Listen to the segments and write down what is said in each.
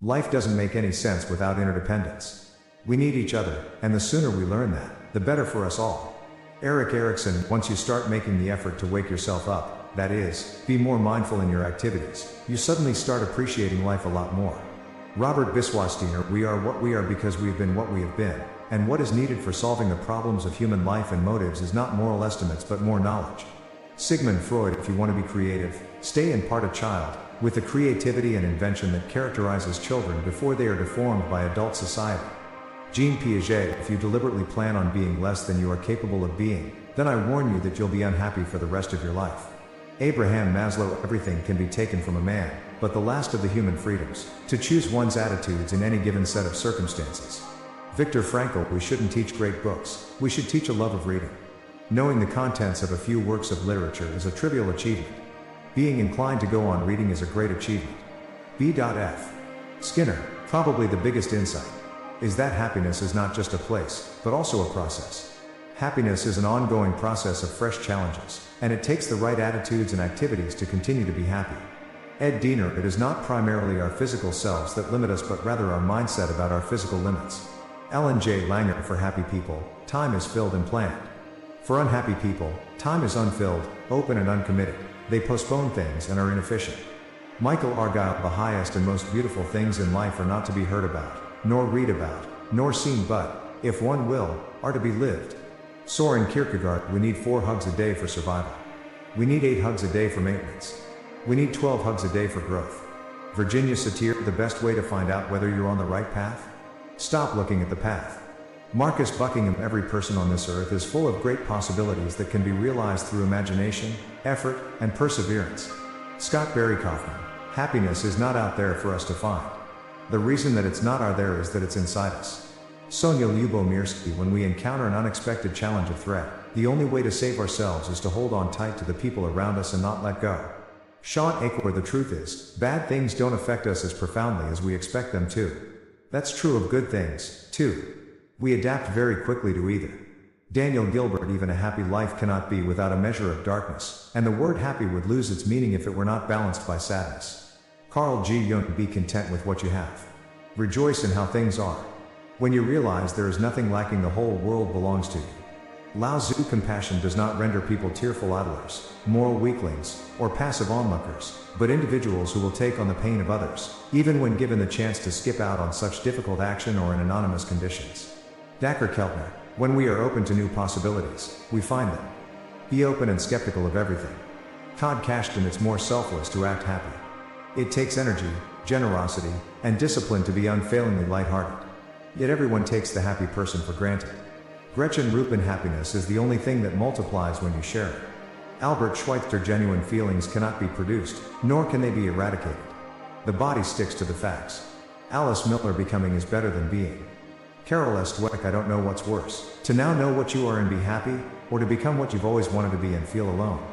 Life doesn't make any sense without interdependence. We need each other, and the sooner we learn that, the better for us all. Eric Erickson, once you start making the effort to wake yourself up, that is, be more mindful in your activities, you suddenly start appreciating life a lot more. Robert Biswas-Diener, we are what we are because we've been what we have been, and what is needed for solving the problems of human life and motives is not moral estimates but more knowledge. Sigmund Freud, if you want to be creative, stay in part a child, with the creativity and invention that characterizes children before they are deformed by adult society. Jean Piaget, if you deliberately plan on being less than you are capable of being, then I warn you that you'll be unhappy for the rest of your life. Abraham Maslow, everything can be taken from a man, but the last of the human freedoms, to choose one's attitudes in any given set of circumstances. Viktor Frankl, we shouldn't teach great books, we should teach a love of reading. Knowing the contents of a few works of literature is a trivial achievement. Being inclined to go on reading is a great achievement. B.F. Skinner, probably the biggest insight, is that happiness is not just a place, but also a process. Happiness is an ongoing process of fresh challenges, and it takes the right attitudes and activities to continue to be happy. Ed Diener, it is not primarily our physical selves that limit us but rather our mindset about our physical limits. Ellen J. Langer, for happy people, time is filled and planned. For unhappy people, time is unfilled, open and uncommitted. They postpone things and are inefficient. Michael Argyle, the highest and most beautiful things in life are not to be heard about, nor read about, nor seen but, if one will, are to be lived. Soren Kierkegaard, we need 4 hugs a day for survival. We need 8 hugs a day for maintenance. We need 12 hugs a day for growth. Virginia Satir, the best way to find out whether you're on the right path? Stop looking at the path. Marcus Buckingham, every person on this earth is full of great possibilities that can be realized through imagination, effort, and perseverance. Scott Barry Kaufman, happiness is not out there for us to find. The reason that it's not out there is that it's inside us. Sonia Lyubomirsky, when we encounter an unexpected challenge or threat, the only way to save ourselves is to hold on tight to the people around us and not let go. Sean Acor, the truth is, bad things don't affect us as profoundly as we expect them to. That's true of good things, too. We adapt very quickly to either. Daniel Gilbert, even a happy life cannot be without a measure of darkness, and the word happy would lose its meaning if it were not balanced by sadness. Carl G. Jung, be content with what you have. Rejoice in how things are. When you realize there is nothing lacking, the whole world belongs to you. Lao Tzu, compassion does not render people tearful idlers, moral weaklings, or passive onlookers, but individuals who will take on the pain of others, even when given the chance to skip out on such difficult action or in anonymous conditions. Dacher Keltner, when we are open to new possibilities, we find them. Be open and skeptical of everything. Todd Kashdan, it's more selfless to act happy. It takes energy, generosity, and discipline to be unfailingly lighthearted. Yet everyone takes the happy person for granted. Gretchen Rubin, happiness is the only thing that multiplies when you share it. Albert Schweitzer, genuine feelings cannot be produced, nor can they be eradicated. The body sticks to the facts. Alice Miller, becoming is better than being. Carol S. Dweck, I don't know what's worse, to now know what you are and be happy, or to become what you've always wanted to be and feel alone.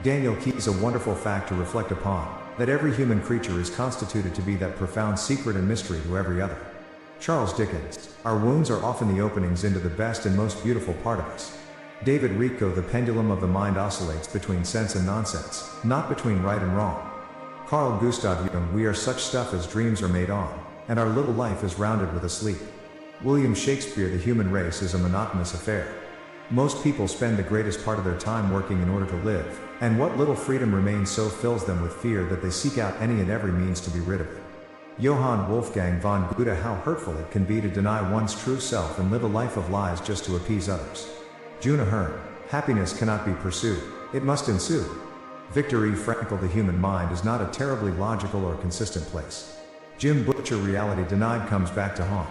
Daniel Keyes, a wonderful fact to reflect upon, that every human creature is constituted to be that profound secret and mystery to every other. Charles Dickens, our wounds are often the openings into the best and most beautiful part of us. David Rico, the pendulum of the mind oscillates between sense and nonsense, not between right and wrong. Carl Gustav Jung, we are such stuff as dreams are made on, and our little life is rounded with a sleep. William Shakespeare, the human race is a monotonous affair. Most people spend the greatest part of their time working in order to live, and what little freedom remains so fills them with fear that they seek out any and every means to be rid of it. Johann Wolfgang von Goethe, how hurtful it can be to deny one's true self and live a life of lies just to appease others. Juna Hearn, happiness cannot be pursued, it must ensue. Viktor E. Frankl, the human mind is not a terribly logical or consistent place. Jim Butcher, reality denied comes back to haunt.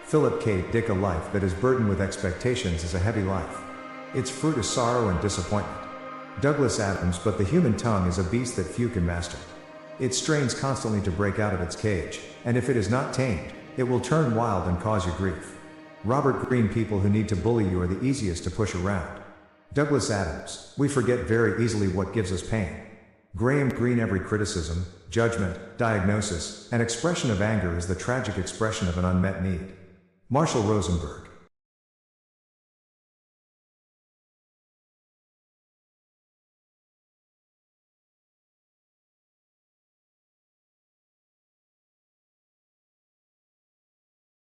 Philip K. Dick, a life that is burdened with expectations is a heavy life. Its fruit is sorrow and disappointment. Douglas Adams, but the human tongue is a beast that few can master. It strains constantly to break out of its cage, and if it is not tamed, it will turn wild and cause you grief. Robert Greene, people who need to bully you are the easiest to push around. Douglas Adams, we forget very easily what gives us pain. Graham Greene, every criticism, judgment, diagnosis, and expression of anger is the tragic expression of an unmet need. Marshall Rosenberg,